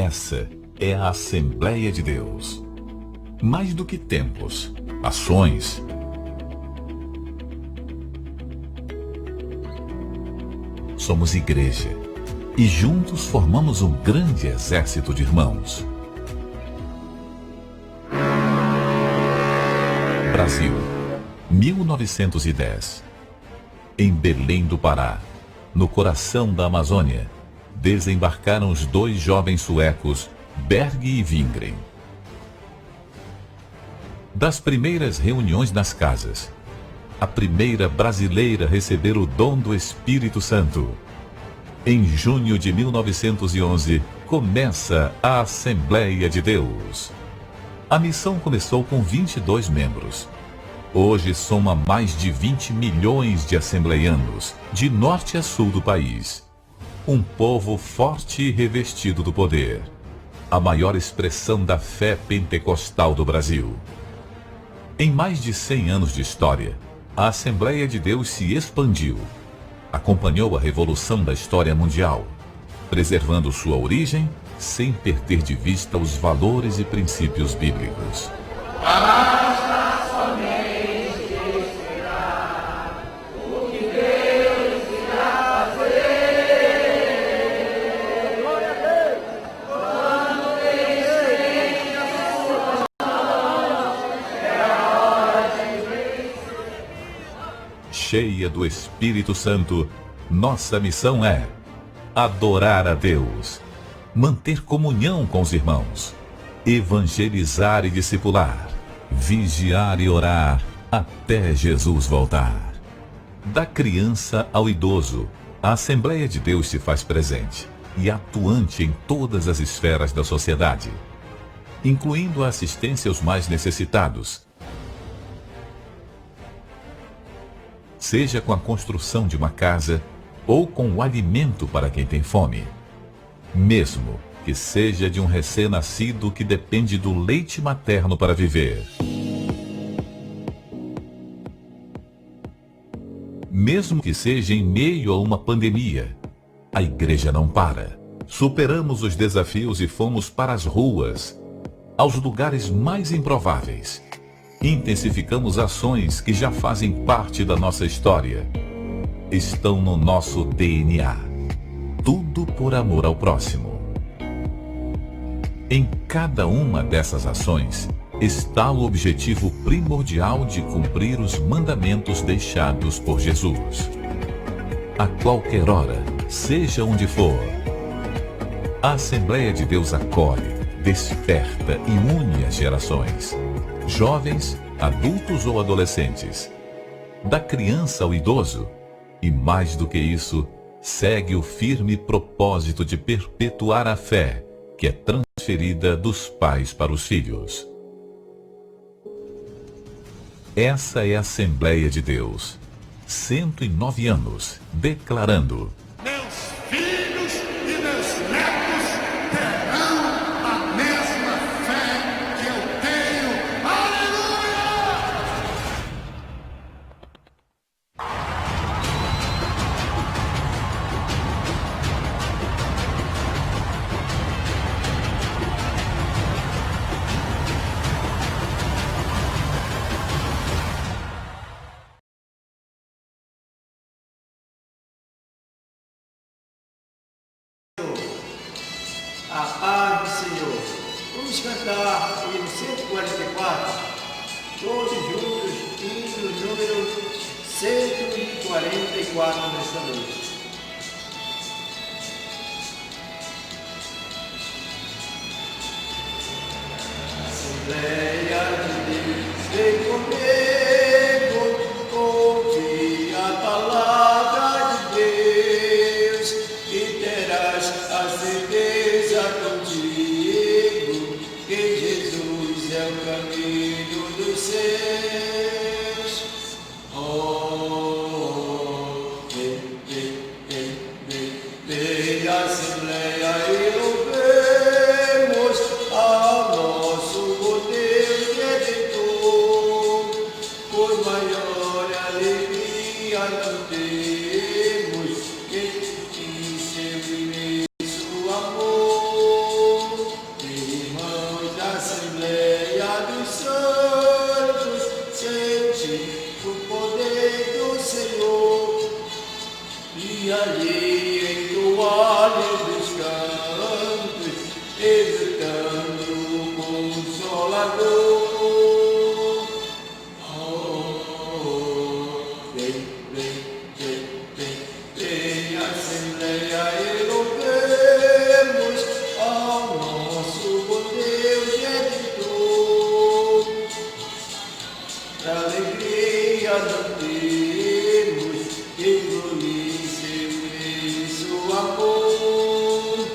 essa é a Assembleia de Deus. Mais do que templos, ações, somos igreja e juntos formamos um grande exército de irmãos. Brasil, 1910. Em Belém do Pará, no coração da Amazônia, desembarcaram os dois jovens suecos, Berg e Wingren. Das primeiras reuniões nas casas, a primeira brasileira a receber o dom do Espírito Santo. Em junho de 1911, começa a Assembleia de Deus. A missão começou com 22 membros. Hoje soma mais de 20 milhões de assembleianos, de norte a sul do país. Um povo forte e revestido do poder. A maior expressão da fé pentecostal do Brasil. Em mais de 100 anos de história, a Assembleia de Deus se expandiu. Acompanhou a revolução da história mundial, preservando sua origem sem perder de vista os valores e princípios bíblicos. Cheia do Espírito Santo, nossa missão é adorar a Deus, manter comunhão com os irmãos, evangelizar e discipular, vigiar e orar até Jesus voltar. Da criança ao idoso, a Assembleia de Deus se faz presente e atuante em todas as esferas da sociedade, incluindo a assistência aos mais necessitados, seja com a construção de uma casa ou com o alimento para quem tem fome. Mesmo que seja de um recém-nascido que depende do leite materno para viver. Mesmo que seja em meio a uma pandemia, a igreja não para. Superamos os desafios e fomos para as ruas, aos lugares mais improváveis. Intensificamos ações que já fazem parte da nossa história. Estão no nosso DNA. Tudo por amor ao próximo. Em cada uma dessas ações está o objetivo primordial de cumprir os mandamentos deixados por Jesus. A qualquer hora, seja onde for, a Assembleia de Deus acolhe, desperta e une as gerações. Jovens, adultos ou adolescentes, da criança ao idoso, e mais do que isso, segue o firme propósito de perpetuar a fé, que é transferida dos pais para os filhos. Essa é a Assembleia de Deus, 109 anos, declarando: meus filhos e meus netos terão a mesma fé que eu tenho. Aleluia! A paz do Senhor. Vamos cantar o hino 144, todos juntos, hino número 144 nesta noite. Assembleia de Deus, vem comigo, ouve a palavra de Deus e terás a certeza contigo que Jesus é o caminho dos céus. Oh, vem Assembleia e louvemos ao nosso Deus Redentor, por maior alegria não temos que em seu imenso amor. alegria não temos, que fluir seu amor.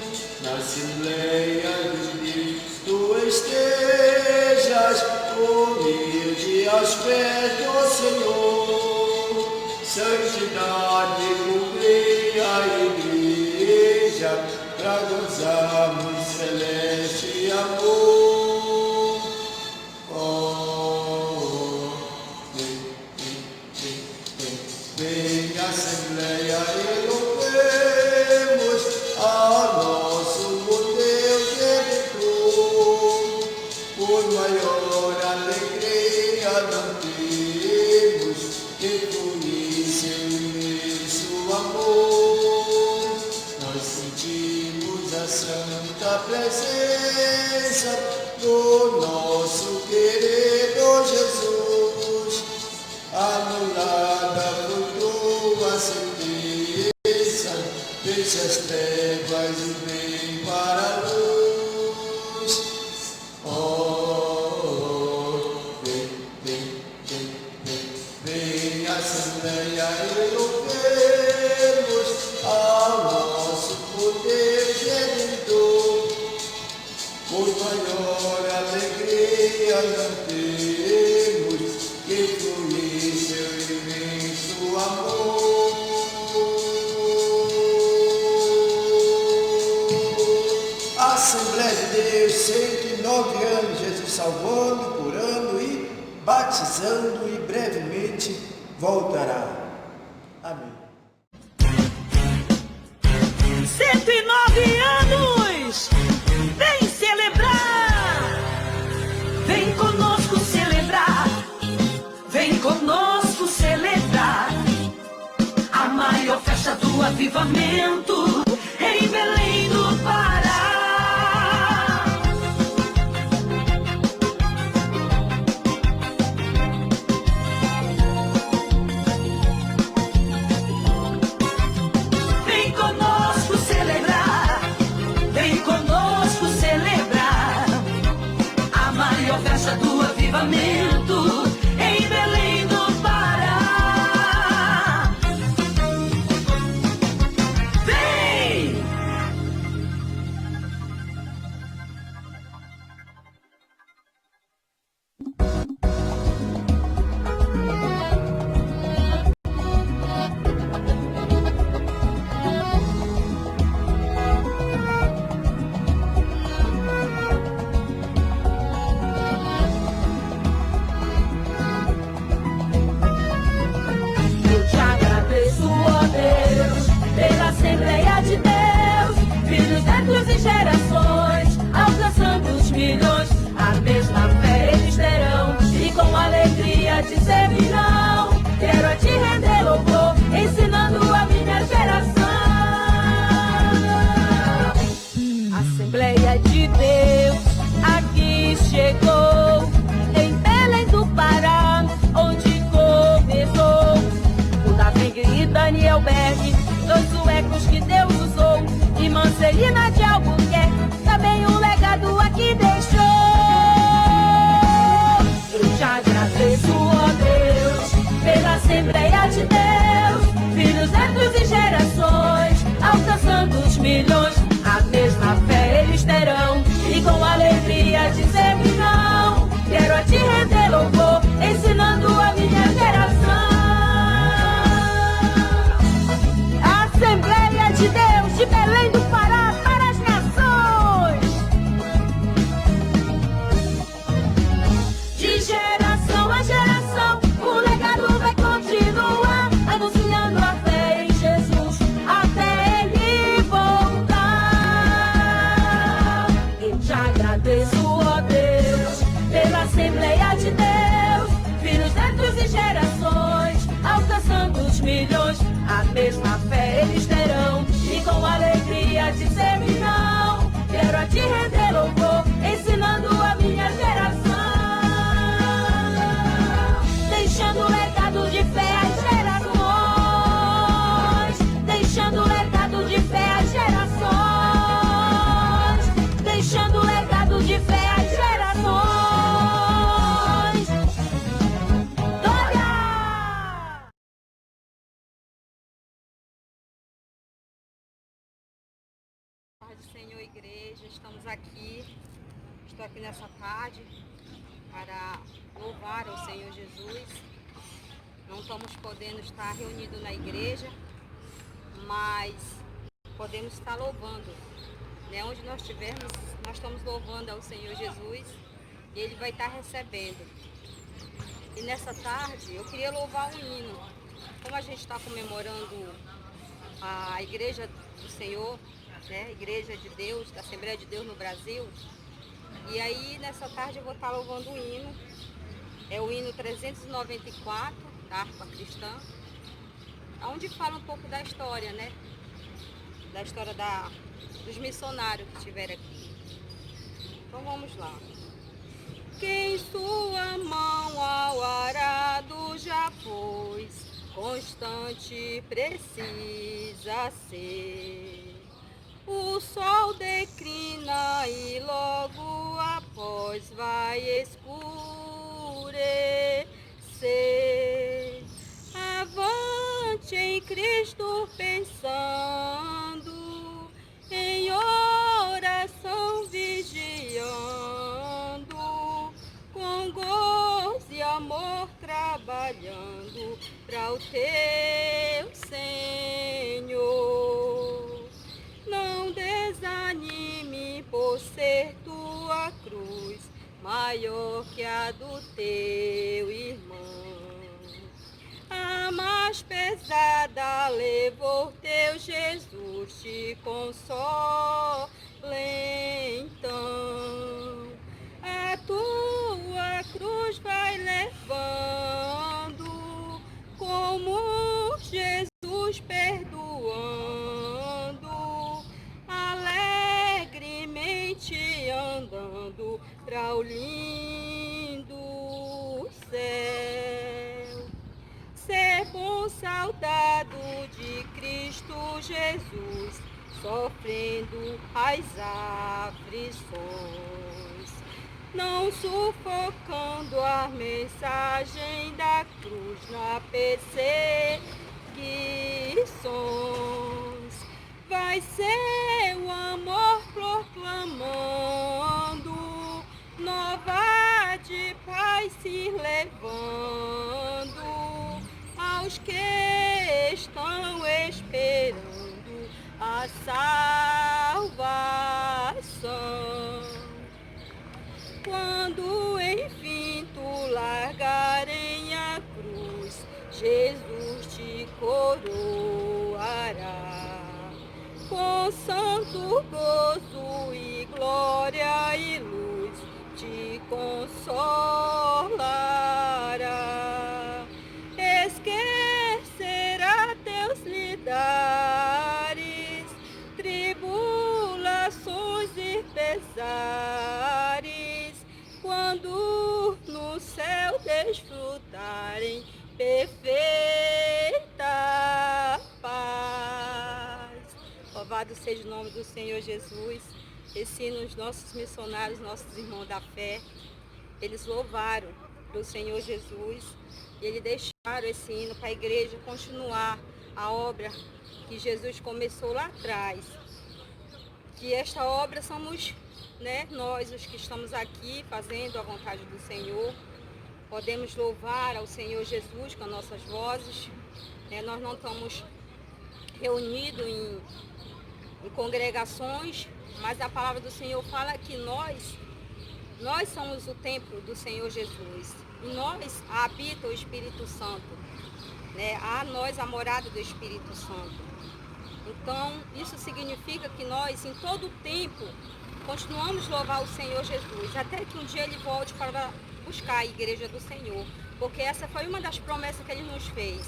Na Assembleia de Deus tu estejas, humilde aos pés do Senhor. Santidade cumprir a igreja, pra gozarmos celeste amor. Oh, vem Assembleia e louvemos ao nosso Deus Redentor. Por maior alegria não temos, que fluir seu imenso amor. Nós sentimos a santa presença do nosso querido Jesus. Anulada por tua sentença, deixa as trevas e vem para a luz. Oh, vem, Assembleia e louvemos ao nosso poder redentor. Por maior alegria não temos, que fluir seu imenso amor. Assembleia de Deus, 109 anos, Jesus salvando, curando e batizando, e brevemente voltará. Amém. 109 anos! Vem celebrar! Vem conosco celebrar! Vem conosco celebrar! A maior festa do avivamento em Belém do Pará. Vem conosco celebrar! Vem conosco celebrar! A maior festa do avivamento em Belém do Pará. Vem! Eu te agradeço, ó Deus, pela Assembleia de Deus, filhos, netos e gerações, alcançando os milhões. A mesma fé eles terão e com alegria te servirão. Quero a te render louvor, ensinando a minha geração. Assembleia de Deus aqui chegou, em Belém do Pará, onde começou o Davi e Daniel Berg, dois suecos que Deus usou, e Marcelina de Albuquerque, também um legado aqui deixou. Eu te agradeço, ó Deus, pela Assembleia de Deus, filhos, netos e gerações, alcançando os milhões. A mesma fé eles terão e com alegria te servirão. Quero a te render louvor, ensinando a minha geração. Assembleia de Deus de Belém do Pará para as nações. De geração a geração, o legado vai continuar, anunciando a fé em Jesus até ele voltar. Eu te agradeço, ó Deus, pela Assembleia de Deus, filhos, netos e gerações, alcançando os milhões. A mesma fé eles terão e com alegria te servirão. Quero a te render louvor, ensinando a minha geração, deixando legado de fé às gerações, deixando legado de fé às gerações, deixando legado de fé às gerações, Senhor, igreja, estamos aqui, estou aqui nessa tarde para louvar ao Senhor Jesus. Não estamos podendo estar reunidos na igreja, mas podemos estar louvando, né? Onde nós estivermos, nós estamos louvando ao Senhor Jesus e Ele vai estar recebendo. E nessa tarde eu queria louvar um hino. Como a gente está comemorando a Igreja do Senhor, né? Igreja de Deus, da Assembleia de Deus no Brasil. E aí nessa tarde eu vou estar louvando o hino. É o hino 394 da harpa cristã, onde fala um pouco da história, né? Da história dos missionários que estiveram aqui. Então vamos lá. Quem sua mão ao arado já pôs, constante precisa ser. O sol declina e logo após vai escurecer. Avante em Cristo pensando, em oração vigiando, com gozo e amor trabalhando para o teu Senhor. Não desanime por ser tua cruz maior que a do teu irmão. A mais pesada levou teu Jesus, te consola então. A tua cruz vai levando, como Jesus perdoando, alegremente andando para o lindo céu. Ser bom soldado de Cristo Jesus, sofrendo as aflições, não sufocando a mensagem da cruz na perseguições. Vai ser o amor proclamando, nova de paz se levando aos que estão esperando a salvação. Quando enfim tu largarem a cruz, Jesus te coroará com santo gozo e glória e luz, te consolará. Esquecerá teus lidares, tribulações e pesares, quando no céu desfrutarem perfeita paz. Louvado seja o nome do Senhor Jesus. Ensina os nossos missionários, nossos irmãos da fé. Eles louvaram do Senhor Jesus e eles deixaram esse hino para a igreja continuar a obra que Jesus começou lá atrás. Que esta obra somos, né, nós os que estamos aqui fazendo a vontade do Senhor. Podemos louvar ao Senhor Jesus com as nossas vozes, né? Nós não estamos reunidos em congregações, mas a palavra do Senhor fala que nós somos o templo do Senhor Jesus. Em nós habita o Espírito Santo, né? Há nós a morada do Espírito Santo. Então, isso significa que nós, em todo o tempo, continuamos a louvar o Senhor Jesus, até que um dia Ele volte para buscar a igreja do Senhor, porque essa foi uma das promessas que Ele nos fez,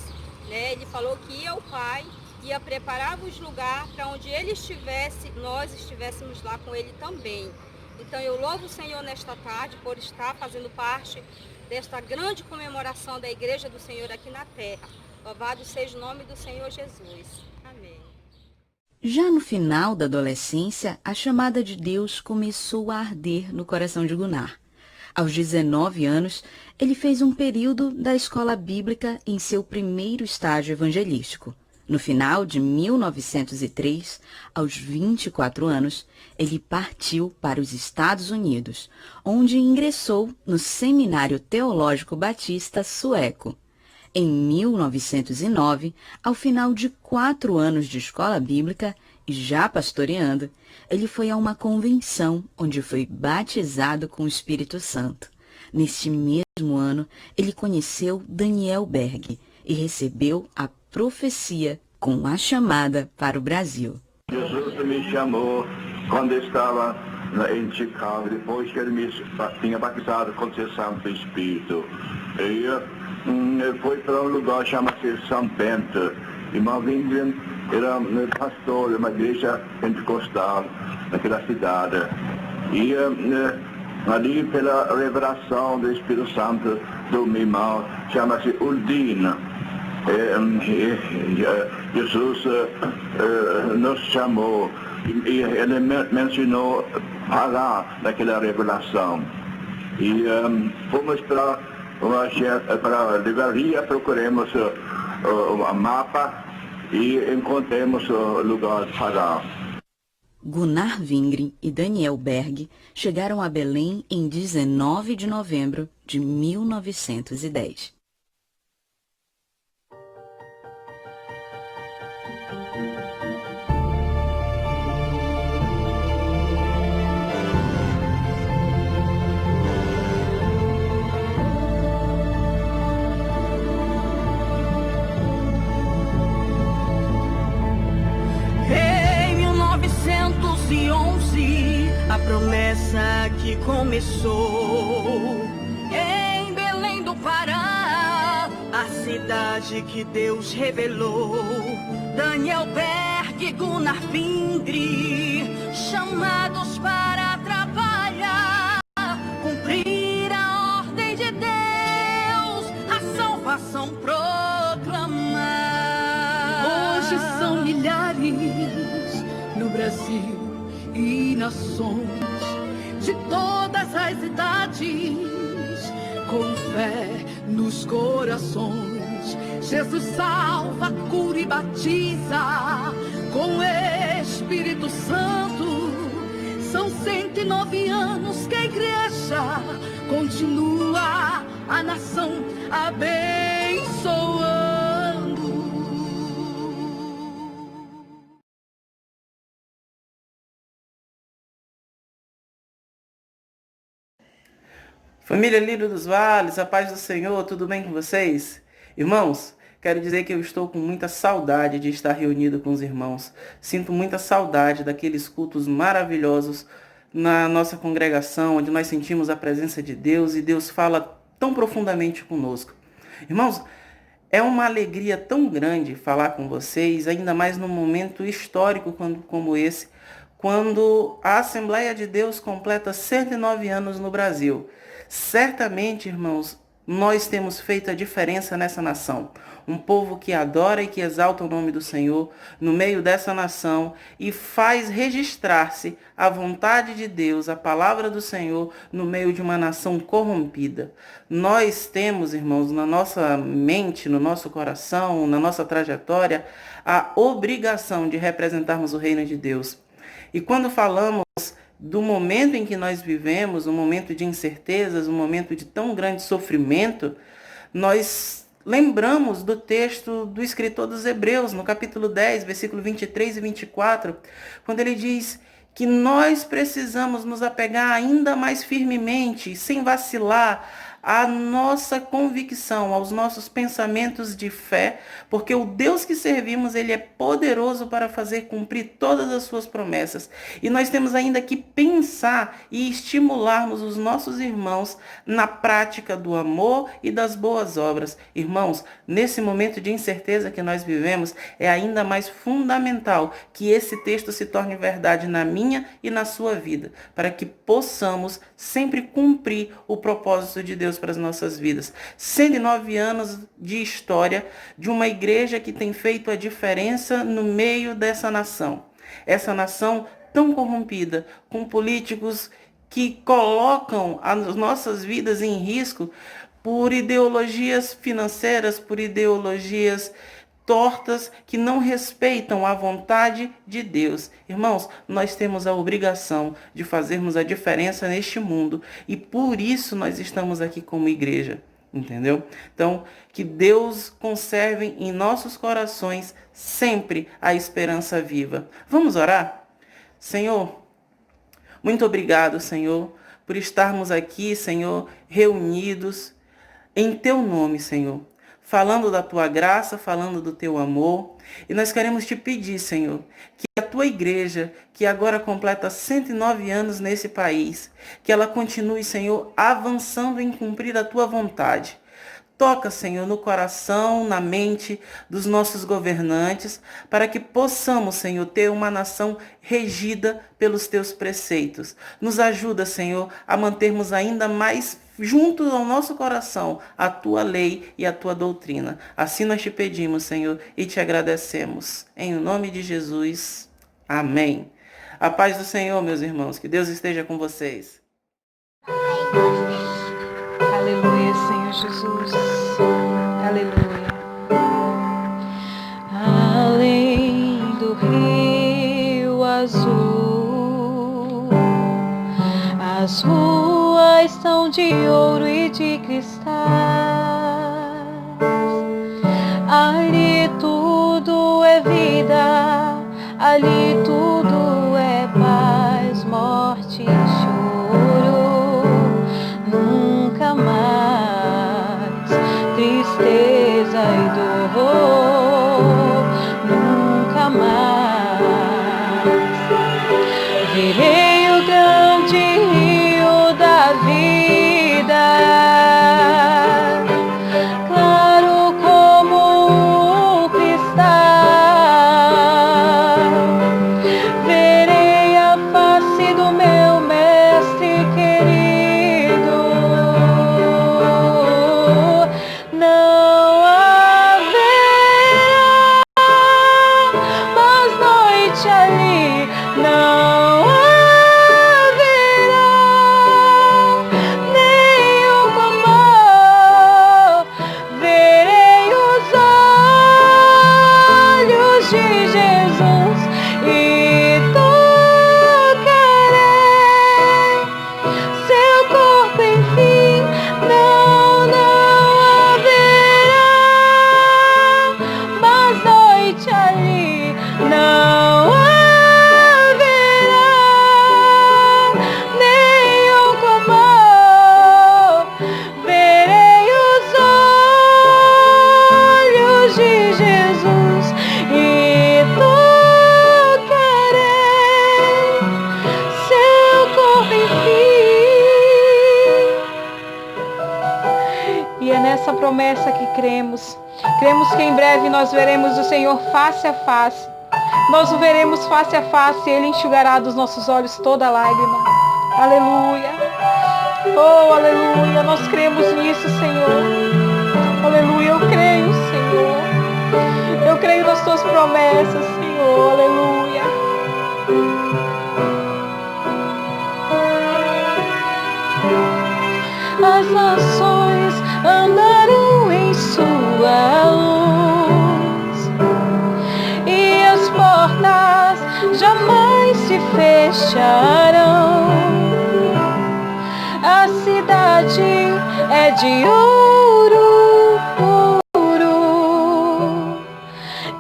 né? Ele falou que ia ao Pai, ia preparar os lugares para onde Ele estivesse, nós estivéssemos lá com Ele também. Então eu louvo o Senhor nesta tarde por estar fazendo parte desta grande comemoração da igreja do Senhor aqui na terra. Louvado seja o nome do Senhor Jesus. Amém. Já no final da adolescência, a chamada de Deus começou a arder no coração de Gunnar. Aos 19 anos, ele fez um período da escola bíblica em seu primeiro estágio evangelístico. No final de 1903, aos 24 anos, ele partiu para os Estados Unidos, onde ingressou no Seminário Teológico Batista Sueco. Em 1909, ao final de 4 anos de escola bíblica e já pastoreando, ele foi a uma convenção onde foi batizado com o Espírito Santo. Neste mesmo ano, ele conheceu Daniel Berg e recebeu a profecia com a chamada para o Brasil. Jesus me chamou quando estava em Chicago, depois que ele me tinha batizado com o seu Santo Espírito. E foi para um lugar chama-se São Bento. Irmão Wingren era pastor de uma igreja pentecostal naquela cidade. E ali, pela revelação do Espírito Santo do meu irmão, chama-se Uldin. Jesus nos chamou e ele mencionou falar daquela revelação. E fomos para a livraria, procuramos o mapa e encontramos o lugar para. Gunnar Wingren e Daniel Berg chegaram a Belém em 19 de novembro de 1910. A promessa que começou em Belém do Pará, a cidade que Deus revelou. Daniel Berg, Gunnar Wingren, chamados para trabalhar, cumprir a ordem de Deus, a salvação proclamar. Hoje são milhares no Brasil e nações de todas as idades, com fé nos corações. Jesus salva, cura e batiza com o Espírito Santo. São 109 anos que a igreja continua a nação abençoando. Família Lírio dos Vales, a paz do Senhor, tudo bem com vocês? Irmãos, quero dizer que eu estou com muita saudade de estar reunido com os irmãos. Sinto muita saudade daqueles cultos maravilhosos na nossa congregação, onde nós sentimos a presença de Deus e Deus fala tão profundamente conosco. Irmãos, é uma alegria tão grande falar com vocês, ainda mais num momento histórico como esse, quando a Assembleia de Deus completa 109 anos no Brasil. Certamente, irmãos, nós temos feito a diferença nessa nação. Um povo que adora e que exalta o nome do Senhor no meio dessa nação e faz registrar-se a vontade de Deus, a palavra do Senhor, no meio de uma nação corrompida. Nós temos, irmãos, na nossa mente, no nosso coração, na nossa trajetória, a obrigação de representarmos o reino de Deus. E quando falamos do momento em que nós vivemos, um momento de incertezas, um momento de tão grande sofrimento, nós lembramos do texto do escritor dos Hebreus, no capítulo 10, versículo 23 e 24, quando ele diz que nós precisamos nos apegar ainda mais firmemente, sem vacilar, à nossa convicção, aos nossos pensamentos de fé, porque o Deus que servimos, ele é poderoso para fazer cumprir todas as suas promessas. E nós temos ainda que pensar e estimularmos os nossos irmãos na prática do amor e das boas obras. Irmãos, nesse momento de incerteza que nós vivemos, é ainda mais fundamental que esse texto se torne verdade na minha e na sua vida, para que possamos sempre cumprir o propósito de Deus para as nossas vidas. 109 anos de história de uma igreja que tem feito a diferença no meio dessa nação. Essa nação tão corrompida, com políticos que colocam as nossas vidas em risco por ideologias financeiras, por ideologias tortas que não respeitam a vontade de Deus. Irmãos, nós temos a obrigação de fazermos a diferença neste mundo e por isso nós estamos aqui como igreja, entendeu? Então, que Deus conserve em nossos corações sempre a esperança viva. Vamos orar? Senhor, muito obrigado, Senhor, por estarmos aqui, Senhor, reunidos em Teu nome, Senhor, falando da Tua graça, falando do Teu amor. E nós queremos Te pedir, Senhor, que a Tua igreja, que agora completa 109 anos nesse país, que ela continue, Senhor, avançando em cumprir a Tua vontade. Toca, Senhor, no coração, na mente dos nossos governantes, para que possamos, Senhor, ter uma nação regida pelos Teus preceitos. Nos ajuda, Senhor, a mantermos ainda mais junto ao nosso coração a Tua lei e a Tua doutrina. Assim nós Te pedimos, Senhor, e Te agradecemos. Em nome de Jesus. Amém. A paz do Senhor, meus irmãos. Que Deus esteja com vocês. Aleluia, Senhor Jesus. Aleluia. Além do rio azul, as ruas são de ouro e de cristais. Ali tudo é vida, ali tudo é paz, morte e choro. Nunca mais tristeza e dor, nunca mais verei o grande rio da vida, claro como o cristal. Verei a face do meu mestre querido. Não haverá mais noite ali, não haverá nenhum clamor. Verei os olhos de Jesus e tocarei seu corpo, enfim. Não haverá mais noite ali, não haverá nenhum clamor. Verei os olhos de Jesus e tocarei seu corpo, enfim. E é nessa promessa que cremos. Cremos que em breve nós veremos o Senhor face a face. Nós o veremos face a face e Ele enxugará dos nossos olhos toda lágrima. Aleluia. Oh, aleluia. Nós cremos nisso, Senhor. Aleluia. Eu creio, Senhor. Eu creio nas Tuas promessas, Senhor. Aleluia. As nações andarão em Sua luz e as portas jamais se fecharão. A cidade é de ouro puro,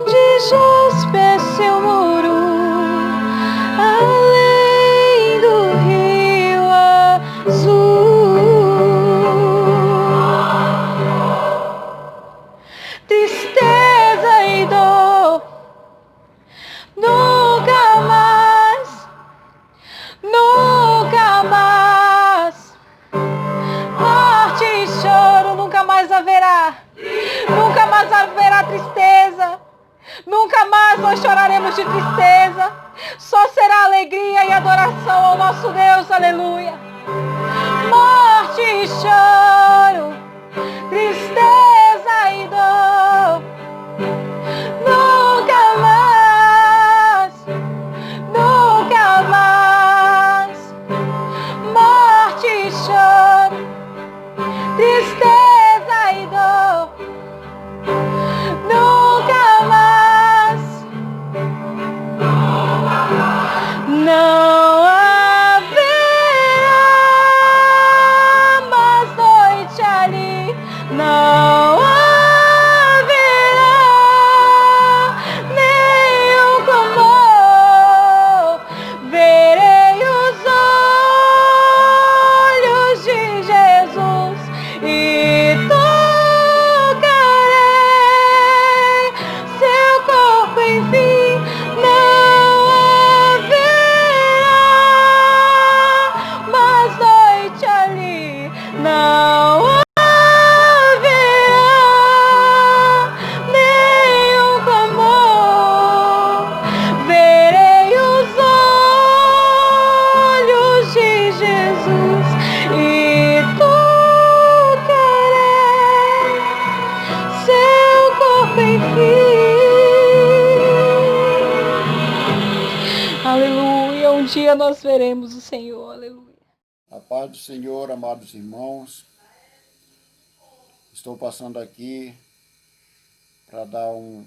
de jaspe seu muro, além do rio azul. Tristeza e dor, nunca mais, nunca mais. Morte e choro nunca mais haverá. Nunca mais haverá tristeza. Nunca mais nós choraremos de tristeza. Só será alegria e adoração ao nosso Deus. Aleluia. Morte e choro, tristeza e dor, nunca mais, nunca mais. Morte e choro, tristeza e dor, nunca tem fim. Aleluia, um dia nós veremos o Senhor, aleluia. A paz do Senhor, amados irmãos. Estou passando aqui para dar uma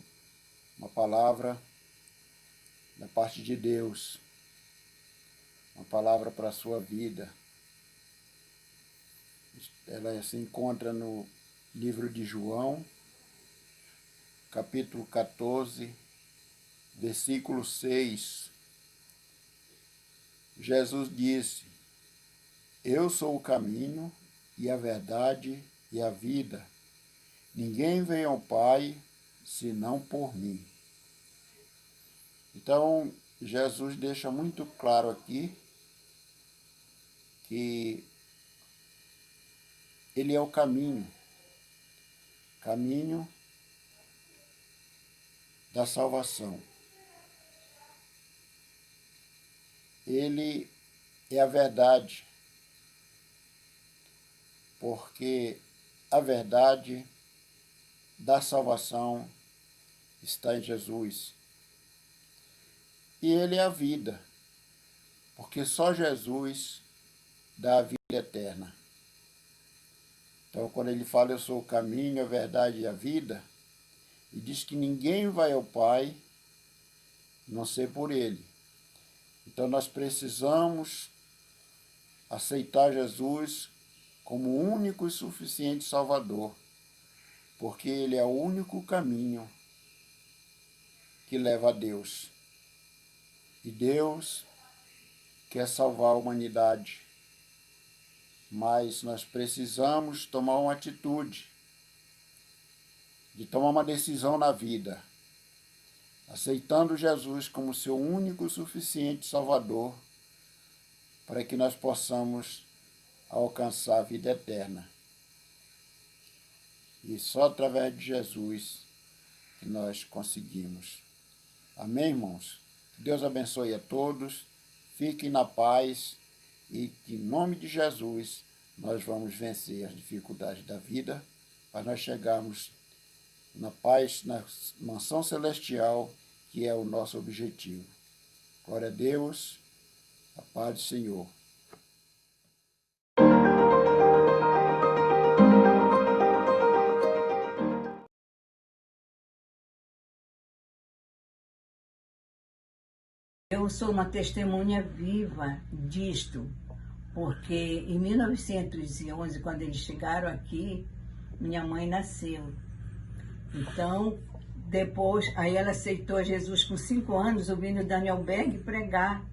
palavra da parte de Deus, uma palavra para a sua vida. Ela se encontra no livro de João, capítulo 14, versículo 6. Jesus disse: Eu sou o caminho e a verdade e a vida. Ninguém vem ao Pai senão por mim. Então, Jesus deixa muito claro aqui que Ele é o caminho da salvação. Ele é a verdade, porque a verdade da salvação está em Jesus. E Ele é a vida, porque só Jesus dá a vida eterna. Então, quando Ele fala, eu sou o caminho, a verdade e a vida, e diz que ninguém vai ao Pai, a não ser por Ele. Então, nós precisamos aceitar Jesus como o único e suficiente Salvador, porque Ele é o único caminho que leva a Deus. E Deus quer salvar a humanidade, mas nós precisamos tomar uma atitude, de tomar uma decisão na vida, aceitando Jesus como seu único e suficiente Salvador, para que nós possamos alcançar a vida eterna. E só através de Jesus que nós conseguimos. Amém, irmãos? Deus abençoe a todos, fiquem na paz e que, em nome de Jesus, nós vamos vencer as dificuldades da vida para nós chegarmos na paz, na mansão celestial, que é o nosso objetivo. Glória a Deus, a paz do Senhor. Eu sou uma testemunha viva disto, porque em 1911, quando eles chegaram aqui, minha mãe nasceu. Então, depois, aí ela aceitou Jesus com 5 anos, ouvindo Daniel Berg pregar.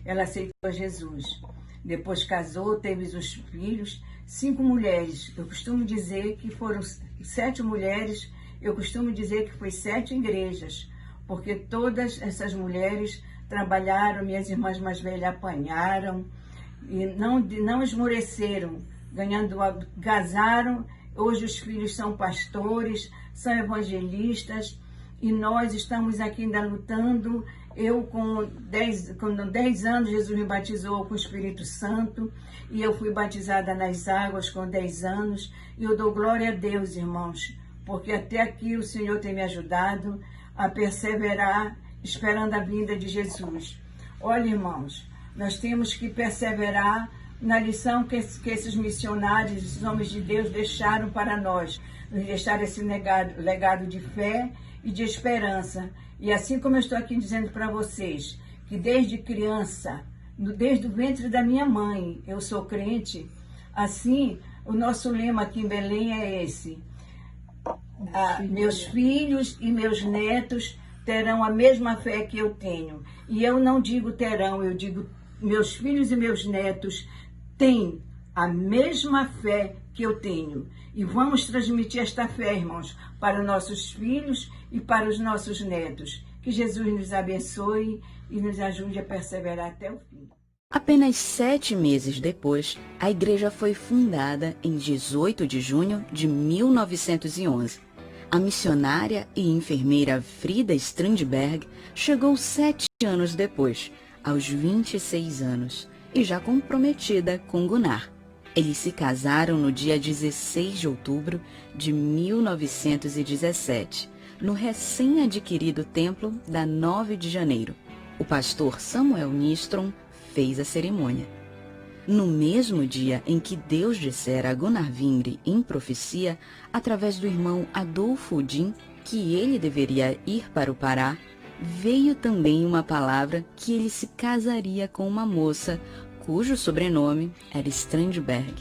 Ela aceitou Jesus. Depois casou, teve os filhos, 5 mulheres. Eu costumo dizer que foram 7 mulheres, eu costumo dizer que foi 7 igrejas, porque todas essas mulheres trabalharam, minhas irmãs mais velhas apanharam, e não esmoreceram, casaram. Hoje os filhos são pastores, são evangelistas, e nós estamos aqui ainda lutando. Eu, com 10 anos, Jesus me batizou com o Espírito Santo, e eu fui batizada nas águas com 10 anos, e eu dou glória a Deus, irmãos, porque até aqui o Senhor tem me ajudado a perseverar, esperando a vinda de Jesus. Olha, irmãos, nós temos que perseverar na lição que esses missionários, esses homens de Deus deixaram para nós. Nos deixaram esse legado de fé e de esperança. E assim como eu estou aqui dizendo para vocês, que desde criança, desde o ventre da minha mãe, eu sou crente, assim, o nosso lema aqui em Belém é esse: meus filhos e meus netos terão a mesma fé que eu tenho. E eu não digo terão, eu digo meus filhos e meus netos têm a mesma fé que eu tenho. E vamos transmitir esta fé, irmãos, para os nossos filhos e para os nossos netos. Que Jesus nos abençoe e nos ajude a perseverar até o fim. Apenas 7 meses depois, a igreja foi fundada em 18 de junho de 1911. A missionária e enfermeira Frida Strandberg chegou 7 anos depois, aos 26 anos, e já comprometida com Gunnar. Eles se casaram no dia 16 de outubro de 1917, no recém-adquirido templo da 9 de janeiro. O pastor Samuel Nistrom fez a cerimônia. No mesmo dia em que Deus dissera a Gunnar Vingre em profecia, através do irmão Adolfo Udim, que ele deveria ir para o Pará, veio também uma palavra que ele se casaria com uma moça cujo sobrenome era Strandberg.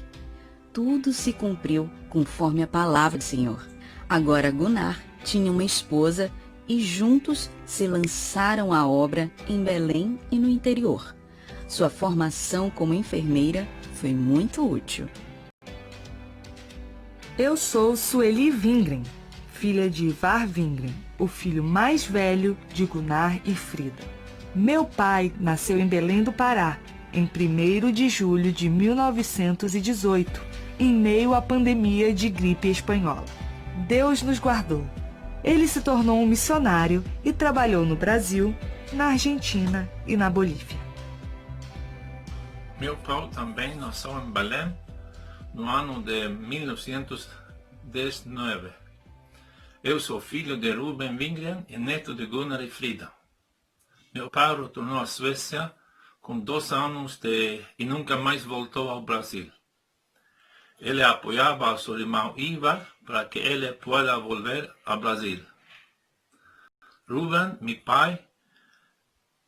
Tudo se cumpriu conforme a palavra do Senhor. Agora Gunnar tinha uma esposa e juntos se lançaram à obra em Belém e no interior. Sua formação como enfermeira foi muito útil. Eu sou Sueli Vingren, filha de Ivar Vingren, o filho mais velho de Gunnar e Frida. Meu pai nasceu em Belém do Pará, em 1º de julho de 1918, em meio à pandemia de gripe espanhola. Deus nos guardou. Ele se tornou um missionário e trabalhou no Brasil, na Argentina e na Bolívia. Meu pai também nasceu em Belém no ano de 1919. Eu sou filho de Ruben Vingren e neto de Gunnar e Frida. Meu pai retornou à Suécia com 2 anos e nunca mais voltou ao Brasil. Ele apoiava a seu irmão Ivar para que ele pueda volver ao Brasil. Ruben, meu pai,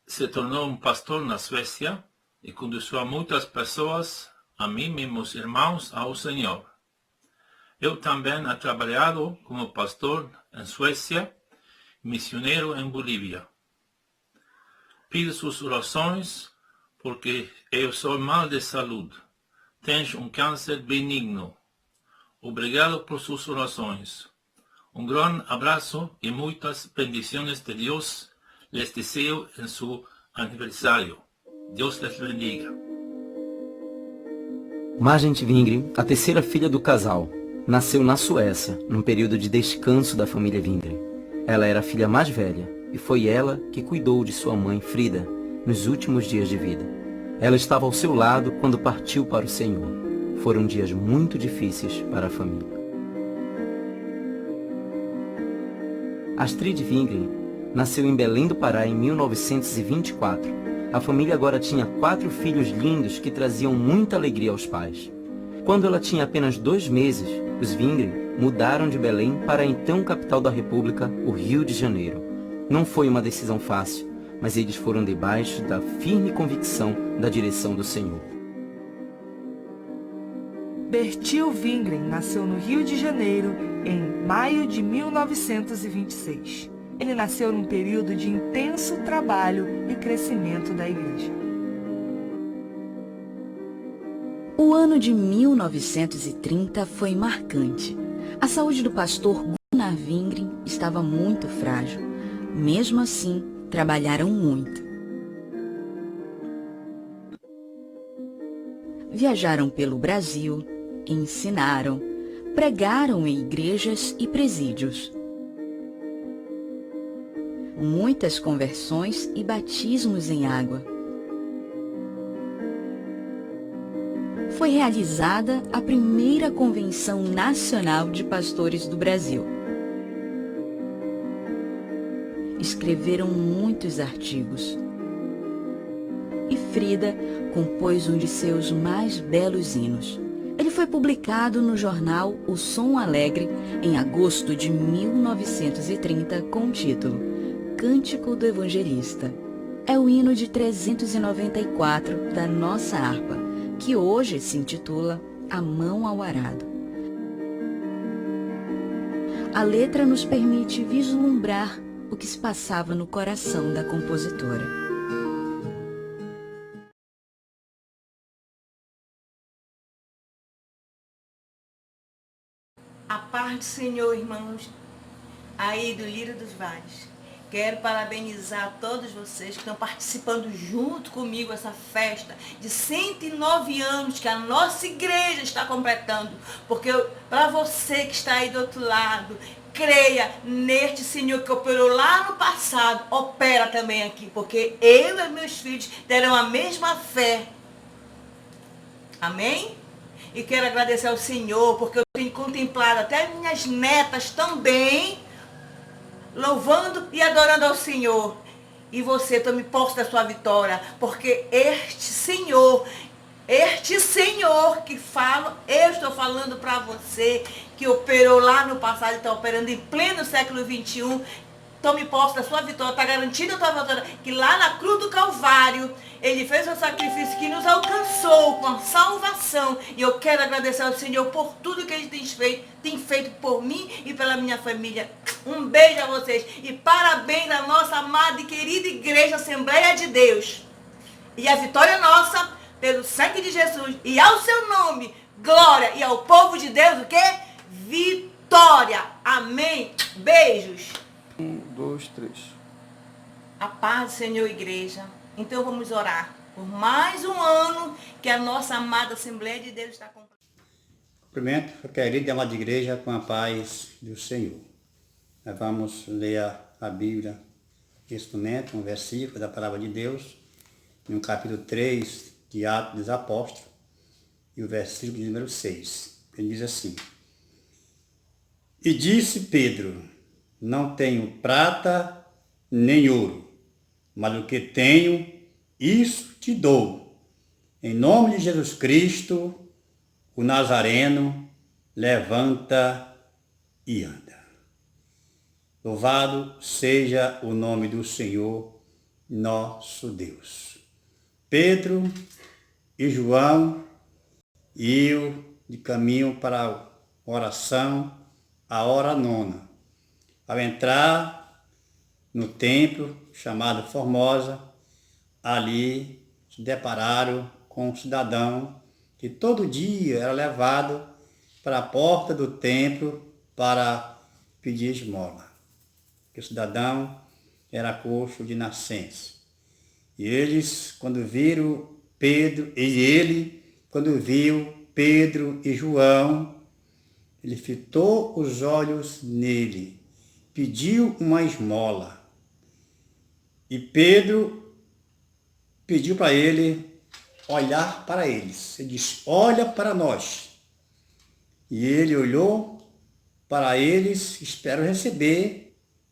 se tornou um pastor na Suécia e conduziu muitas pessoas, a mim e meus irmãos, ao Senhor. Eu também he trabalhado como pastor em Suécia e missioneiro em Bolívia. Pido suas orações porque eu sou mal de saúde. Tenho um câncer benigno. Obrigado por suas orações. Um grande abraço e muitas bendições de Deus les desejo em seu aniversário. Deus les bendiga. Margit Vingren, a terceira filha do casal, nasceu na Suécia, num período de descanso da família Vingren. Ela era a filha mais velha e foi ela que cuidou de sua mãe Frida nos últimos dias de vida. Ela estava ao seu lado quando partiu para o Senhor. Foram dias muito difíceis para a família. Astrid Vingren nasceu em Belém do Pará em 1924. A família agora tinha 4 filhos lindos que traziam muita alegria aos pais. Quando ela tinha apenas 2 meses, os Vingren mudaram de Belém para a então capital da República, o Rio de Janeiro. Não foi uma decisão fácil, mas eles foram debaixo da firme convicção da direção do Senhor. Bertil Vingren nasceu no Rio de Janeiro em maio de 1926. Ele nasceu num período de intenso trabalho e crescimento da igreja. O ano de 1930 foi marcante. A saúde do pastor Gunnar Vingren estava muito frágil. Mesmo assim, trabalharam muito. Viajaram pelo Brasil, ensinaram, pregaram em igrejas e presídios. Muitas conversões e batismos em água. Foi realizada a primeira Convenção Nacional de Pastores do Brasil. Escreveram muitos artigos. E Frida compôs um de seus mais belos hinos. Ele foi publicado no jornal O Som Alegre em agosto de 1930 com o título Cântico do Evangelista. É o hino de 394 da nossa harpa, que hoje se intitula A Mão ao Arado. A letra nos permite vislumbrar o que se passava no coração da compositora. A paz do Senhor, irmãos, aí do Lírio dos Vales. Quero parabenizar todos vocês que estão participando junto comigo essa festa de 109 anos que a nossa igreja está completando. Porque para você que está aí do outro lado, creia neste Senhor que operou lá no passado, opera também aqui. Porque eu e meus filhos terão a mesma fé. Amém? E quero agradecer ao Senhor porque eu tenho contemplado até minhas netas também louvando e adorando ao Senhor. E você tome posse da sua vitória, porque este Senhor que fala, eu estou falando para você, que operou lá no passado e está operando em pleno século XXI, tome posse da sua vitória, está garantida a tua vitória, que lá na cruz do Calvário, Ele fez um sacrifício que nos alcançou com a salvação. E eu quero agradecer ao Senhor por tudo que Ele tem feito por mim e pela minha família. Um beijo a vocês e parabéns à nossa amada e querida Igreja Assembleia de Deus. E a vitória é nossa, pelo sangue de Jesus, e ao seu nome, glória, e ao povo de Deus, o quê? Vitória. Amém. Beijos. 1, 2, 3. A paz do Senhor, igreja. Então vamos orar por mais um ano que a nossa amada Assembleia de Deus está completando. Cumprimento a querida e amada igreja com a paz do Senhor. Nós vamos ler a Bíblia neste momento, um versículo da palavra de Deus, no capítulo 3 de Atos dos Apóstolos, e o versículo de número 6. Ele diz assim: E disse Pedro: Não tenho prata nem ouro, mas o que tenho, isso te dou. Em nome de Jesus Cristo, o Nazareno, levanta e anda. Louvado seja o nome do Senhor, nosso Deus. Pedro e João iam de caminho para a oração, a hora nona. Ao entrar no templo chamado Formosa, ali se depararam com um cidadão que todo dia era levado para a porta do templo para pedir esmola. O cidadão era coxo de nascença. E eles, quando viram Pedro, quando viu Pedro e João, ele fitou os olhos nele, pediu uma esmola. E Pedro pediu para ele olhar para eles. Ele disse: olha para nós. E ele olhou para eles, espero receber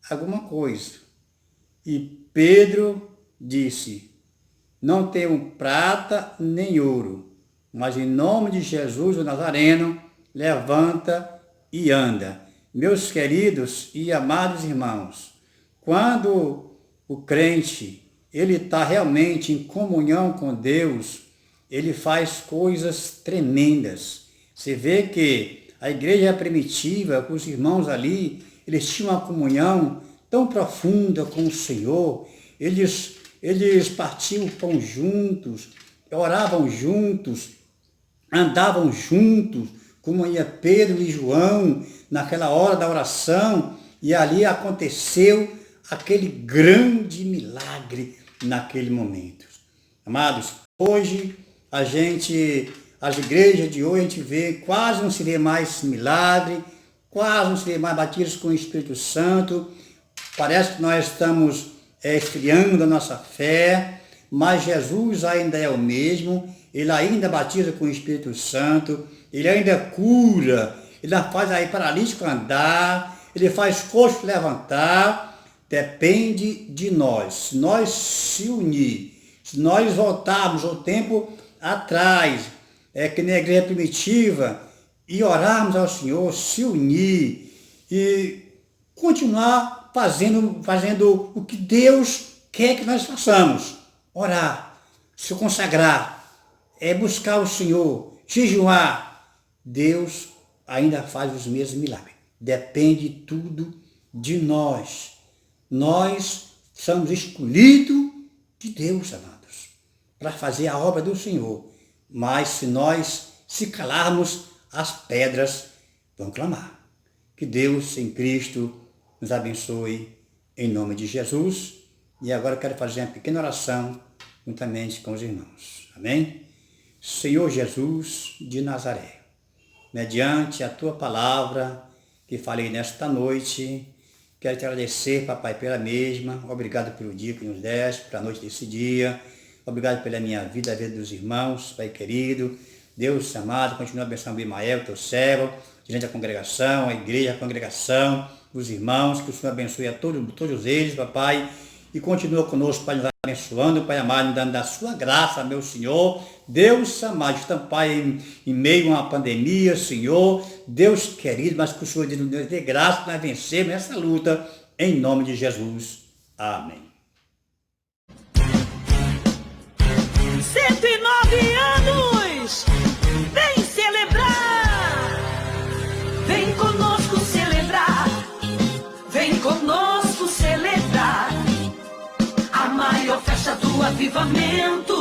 alguma coisa. E Pedro disse: não tenho prata nem ouro, mas em nome de Jesus o Nazareno, levanta e anda. Meus queridos e amados irmãos, quando o crente ele está realmente em comunhão com Deus, ele faz coisas tremendas. Você vê que a igreja primitiva, com os irmãos ali, eles tinham uma comunhão tão profunda com o Senhor. Eles partiam o pão juntos, oravam juntos, andavam juntos, como ia Pedro e João naquela hora da oração, e ali aconteceu aquele grande milagre naquele momento. Amados, hoje as igrejas de hoje a gente vê, quase não se vê mais milagre, quase não se vê mais batidos com o Espírito Santo. Parece que nós estamos esfriando a nossa fé, mas Jesus ainda é o mesmo, Ele ainda batiza com o Espírito Santo, Ele ainda cura, Ele faz aí paralítico andar, Ele faz coxo levantar. Depende de nós. Se nós se unir, se nós voltarmos ao tempo atrás, que na igreja primitiva, e orarmos ao Senhor, se unir e continuar fazendo o que Deus quer que nós façamos. Orar, se consagrar, buscar o Senhor, jejuar. Deus ainda faz os mesmos milagres. Depende tudo de nós. Nós somos escolhidos de Deus, amados, para fazer a obra do Senhor. Mas se nós se calarmos, as pedras vão clamar. Que Deus em Cristo nos abençoe em nome de Jesus. E agora eu quero fazer uma pequena oração juntamente com os irmãos. Amém? Senhor Jesus de Nazaré, mediante a Tua palavra que falei nesta noite, quero te agradecer, papai, pela mesma. Obrigado pelo dia que nos deste, pela noite desse dia. Obrigado pela minha vida, a vida dos irmãos, pai querido. Deus amado, continua abençoando o Bimael, teu servo, diante da congregação, a igreja, a congregação. os irmãos, que o Senhor abençoe a todos eles, papai, e continua conosco, Pai, nos abençoando, Pai amado, nos dando da sua graça, meu Senhor. Deus amado, estamos, Pai, em meio a uma pandemia, Senhor, Deus querido, mas que o Senhor nos dê graça para vencermos essa luta, em nome de Jesus. Amém. 109 anos! Vem celebrar! Vem conosco celebrar! Vem conosco celebrar! A maior festa do avivamento